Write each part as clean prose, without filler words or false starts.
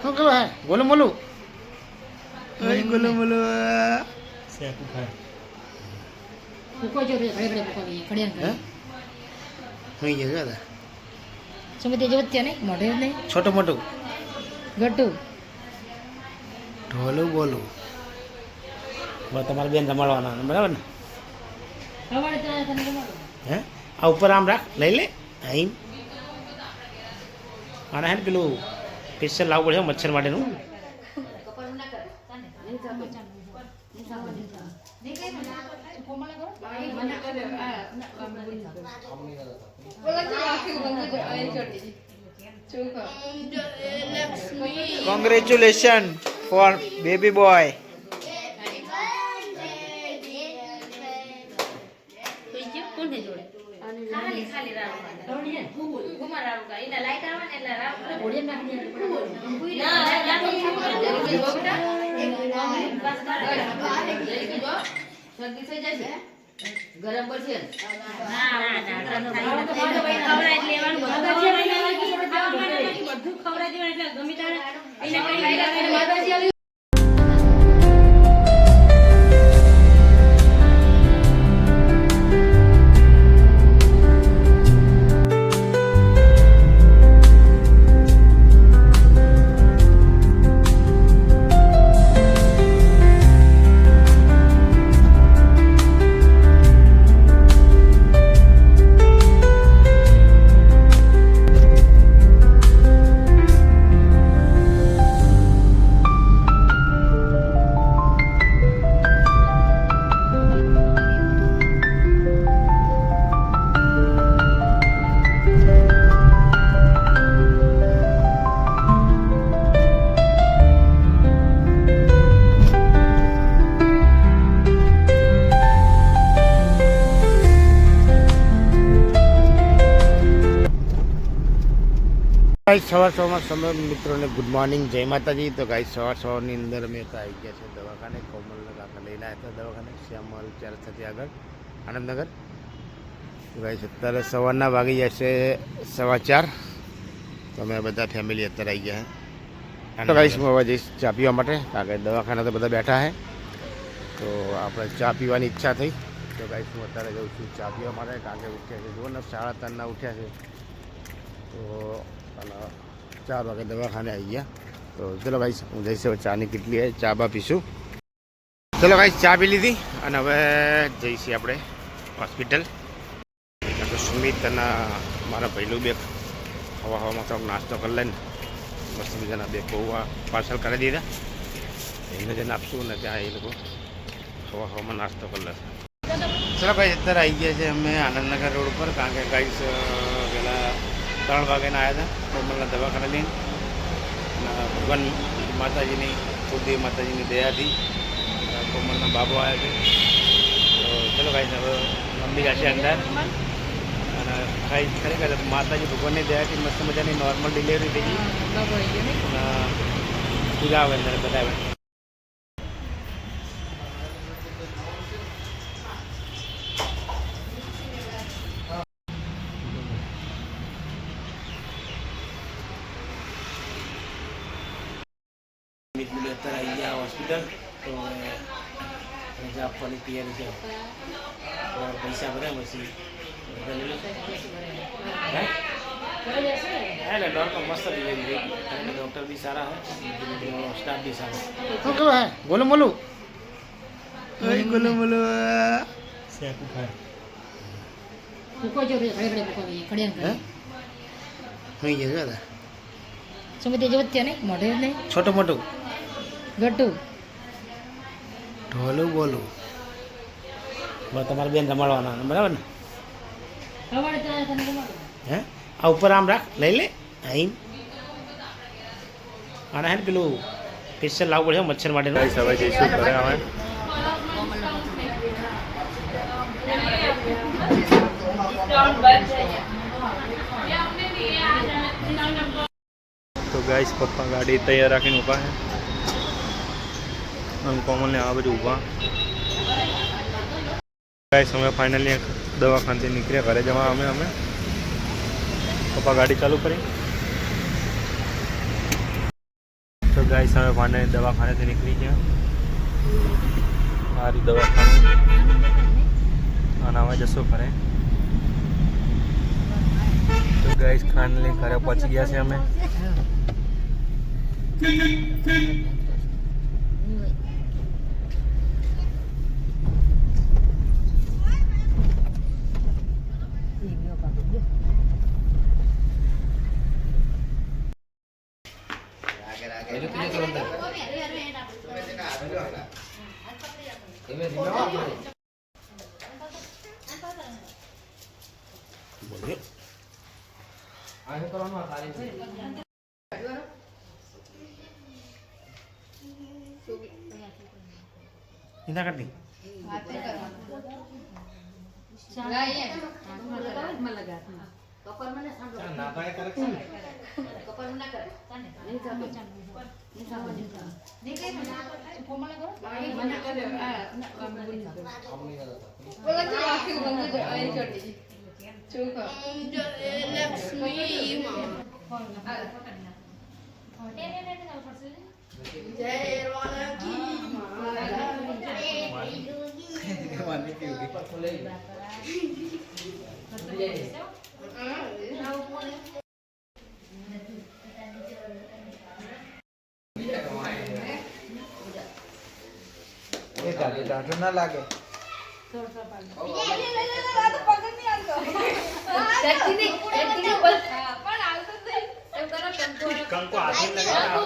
શું કેવું હે ગોલું મોલું ગોલું મોલું કુકો જો રે ઘડે કુકો ની ખડિયાન હે કરે હું ગયા હતા સુમિતે જો ત્યાં નહીં મોઢે નહીં છોટું મોટું ગટ્ટુ ઢોલું બોલું બસ તમારે બેન રમાડવાના બરાબર ને હવાડે ત્યાં તને રમાડો હે આ ઉપર આમ રાખ લઈ લે અહીં આને હે ને પેલું સ્પેશિયલ લાવવું પડે મચ્છર માટેનું Congratulations for baby boy. ગરમ પડશે બધું ખવડાવી દેવાનું એટલે ગમે ત્યારે ગાઈસ સવારમાં સમય મિત્રોને ગુડ મોર્નિંગ જય માતાજી. તો ગાઈસ સવારની અંદર અમે તો આવી ગયા છે દવાખાને. કોમલને કાકા લઈને આવ્યા હતા દવાખાને શ્યામલ 4 થતી આગળ આનંદનગર. તો ગાઈસ અત્યારે સવારના વાગી જશે 4:15. તો અમે બધા ફેમિલી અત્યારે આવી ગયા છે. તો ગાઈસ હું હવે જઈશ ચા પીવા માટે કારણ કે દવાખાના તો બધા બેઠા છે. તો આપણે ચા પીવાની ઈચ્છા થઈ. તો ગાઈસ હું અત્યારે જાઉં છું ચા પીવા માટે કારણ કે ઉઠ્યા છે જુઓ ને 3:30 ઉઠ્યા છે. તો 4 વાગે દવાખાને આવી ગયા. તો ચલો ગાઈસ હું જઈશ હવે ચાની કેટલી છે ચા બા પીશું. ચલો ગાઈસ ચા પી લીધી અને હવે જઈશું આપણે હોસ્પિટલ. તો સુમિત અને મારા ભાઈનું બે હવામાં થોડોક નાસ્તો કરી લઈને મસ્ત બીજાના બે પૌવા પાર્સલ કરી દીધા. એને જઈને આપશું ને ત્યાં એ લોકો હવામાં નાસ્તો કરી લેશે. ચલો ગાઈસ અત્યારે આવી ગયા છે અમે આનંદનગર રોડ ઉપર કારણ કે ગાઈસ પહેલાં 3 વાગ્યાના આવ્યા હતા કોમલના દવાખાને લઈને. ભગવાન માતાજીની કુળદેવી માતાજીની દયાથી કોમલના બાબો આવ્યા છે. તો ચલો ગાઈસ હવે મમ્મી જશે અંદર અને ખાઈ ખરેખર માતાજી ભગવાનની દયાથી મસ્ત મજાની નોર્મલ ડિલિવરી થઈ ગઈ અને પૂજા આવે અંદર બધા આવે. અત્યારે આવી ગયા હોસ્પિટલ. તો રજા આપવાની તૈયારી છે. પૈસા ભર્યા પછી એટલે ડૉક્ટર મસ્ત ડિલિવરી થઈ. ડૉક્ટર બી સારા હોય સ્ટાફ બી સારો. શું કેવું હે ગોલું મોલું ગોલું મોલું કુકો જો રે ઘડે કુકો ની ખડિયાન કરે હું ગયા હતા સુમિતે જો ત્યાં નહીં મોઢે નહીં છોટું મોટું ગટ્ટુ ઢોલું બોલું બસ તમારે બેન રમાડવાના બરાબર ને હવાડે ત્યાં તને રમાડો હે આ ઉપર આમ રાખ લઈ લે અહીં આને હે ને પેલું સ્પેશિયલ લાવવું પડે મચ્છર માટેનું. હવે જઈશું ઘરે આવે. તો ગાઈસ પપ્પા ગાડી તૈયાર રાખીને ઊભા છે. આમ કોમલને આ બધું ઊભા. ગાઈસ અમે ફાઇનલી દવાખાનાથી નીકળ્યા ઘરે જવા. અમે પપ્પા ગાડી ચાલુ કરી. ગાઈસ હવે ફાઇનલી દવાખાનેથી નીકળી ગયા. સારી દવાખાનું અને હવે જશું ઘરે. તો ગાઈસ ફાઇનલી ઘરે પહોંચી ગયા છે અમે. ચિંતા કરતી ના લાગે કંકુ હાથે લગાવ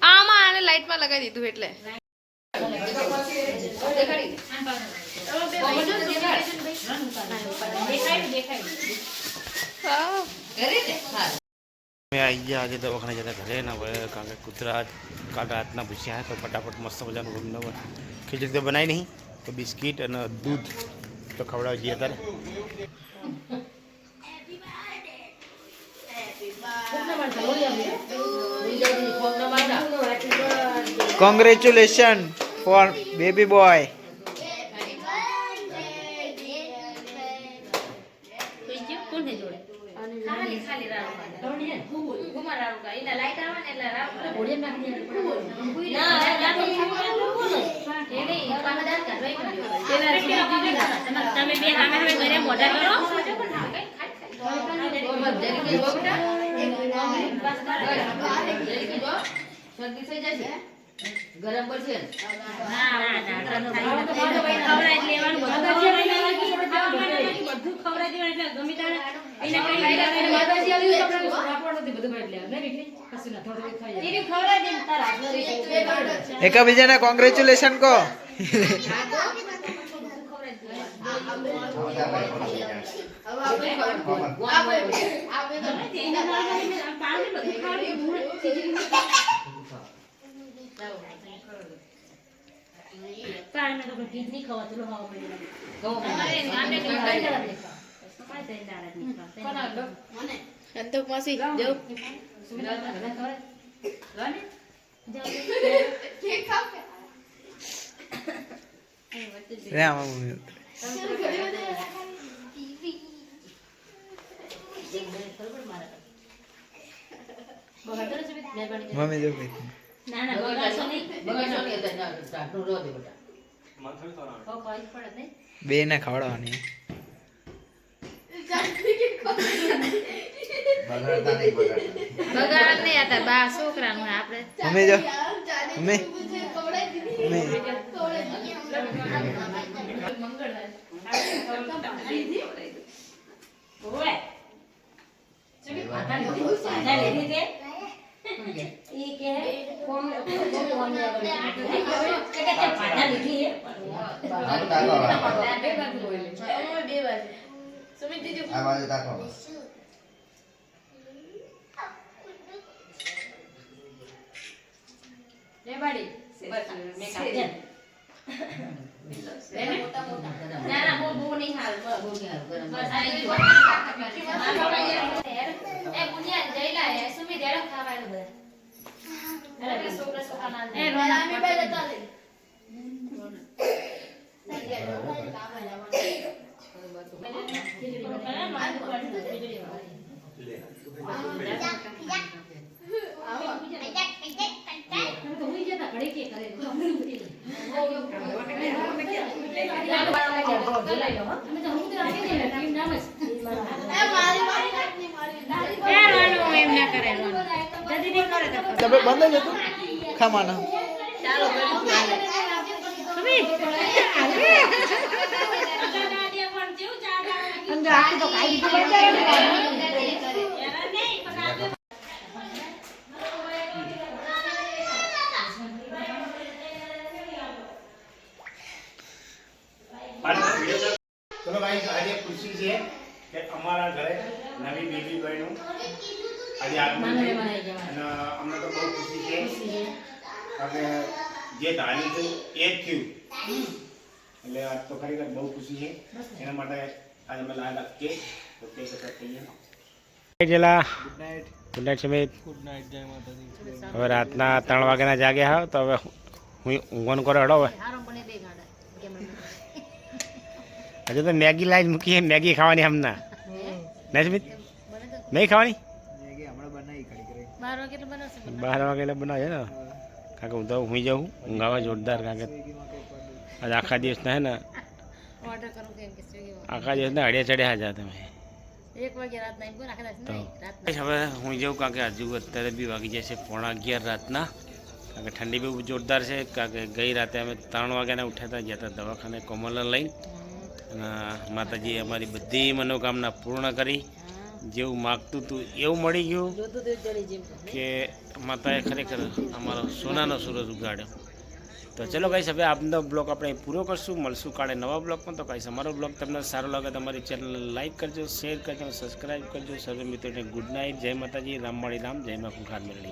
આમાં આને લાઈટમાં લગાવી દીધું એટલે मैं आई गया आगे दवाखाने जाता घरे ना कारण के कुतरा काल रात ना भूसिया है तो फटाफट मस्त मजा घूमने खिचड़ी तो बनाई नहीं तो बिस्किट और दूध तो खवड़ा दिया था. Congratulation for baby boy. ગરમ પડશે એકબીજાને કોંગ્રેચ્યુલેશન કહો. સંતોષ માસી જો બગાડતો નથી બેન, મહેરબાની કરી. મમ્મી જો પીધી. ના ના બગાડશો નહીં, બગાડશો નહીં. હો, ખાવી જ પડે નહીં. બે ને ખવડાવવાની. બગાડતા નહીં બગાડતા બગાડ નહીં આતા બા છોકરાનું હે આપણે મમ્મી જો મમ્મી મમ્મી ઓય. ચમી, આધા લીધી, આધા લીધી તે. ઈ કે કોણ કોણ કે આધા લીધી હે. બે બાજુ બોલે. બે બાજુ સુમિત દીદી આ બાજુ તાકો લે બાડી. બસ મેં કાઢી દે. ના ના બહુ નહીં હાલ બસ આવી ગયું. એ ગુનિયા જઈલા હે સુમી દેડો ખાવાનું બધા. અરે છોકરા છોકરા એ રોના મે બે જતા લે. તમે બંધ જ હતું ખાવાના. ચલો ગાઈસ આજે ખુશી છે કે અમારા ઘરે નવી બેબી બન્યું આજે આગમન થયું. અને અમને તો બહુ ખુશી છે કારણ કે જે ધાર્યું હતું એ જ થયું એટલે આજ તો ખરેખર બહુ ખુશી છે એના માટે આજે અમે લાવ્યા કેક તો કેક કટ કહીએ જેલા good night. Good night Samit good night Jai Mataji. હવે રાતના 3 વાગ્યાના જાગ્યા હાવ તો હવે હું ઊંઘવાનું કરો હડો હવે હારો બને બે ગાડા કેમ હજુ તો મેગી લાવી મૂકી મેગી ખાવાની હમણાં નહીં સમિત નહીં ખાવાની મેગી હમણાં બનાવી કરી કરી. 12 વાગે એટલે બનાવશે. 12 વાગે એટલે બનાવે ને કારણ કે હું તો હુઈ જાઉં ઊંઘાવા જોરદાર કારણ કે સ્વિગીમાં કંઈ પડે. આજે આખા દિવસના હે ને ઓર્ડર કરું કેમ કે સ્વિગીમાં આખા દિવસના અડિયા ચડ્યા જા તમે 1 વાગે રાતના એમ કોણ આખા રાત તો નહીં રાતના. હવે હું જાઉં કારણ કે હજુ અત્યારે બી વાગી જશે 11:15 રાતના કારણ કે ઠંડી બી જોરદાર છે કારણ કે ગઈ રાતે અમે 3 વાગ્યાના ઉઠ્યા હતા ગયા હતા દવાખાને કોમલને લઈને અને માતાજીએ અમારી બધી મનોકામના પૂર્ણ કરી જેવું માગતું હતું એવું મળી ગયું જોતું તો જડી જેમ કે માતાએ ખરેખર અમારો સોનાનો સૂરજ ઉગાડ્યો તો ચલો ગાઈસ હવે આપનો બ્લોગ આપણે પૂરો કરશું મળશું કાલે નવા બ્લોગમાં તો ગાઈસ અમારો બ્લોગ તમને સારો લાગે તો અમારી ચેનલ લાઈક કરજો શેર કરજો સબસ્ક્રાઈબ કરજો સર્વે મિત્રોને ગુડ નાઇટ જય માતાજી રામવાળી રામ જય મા કુંખાર મેળવી.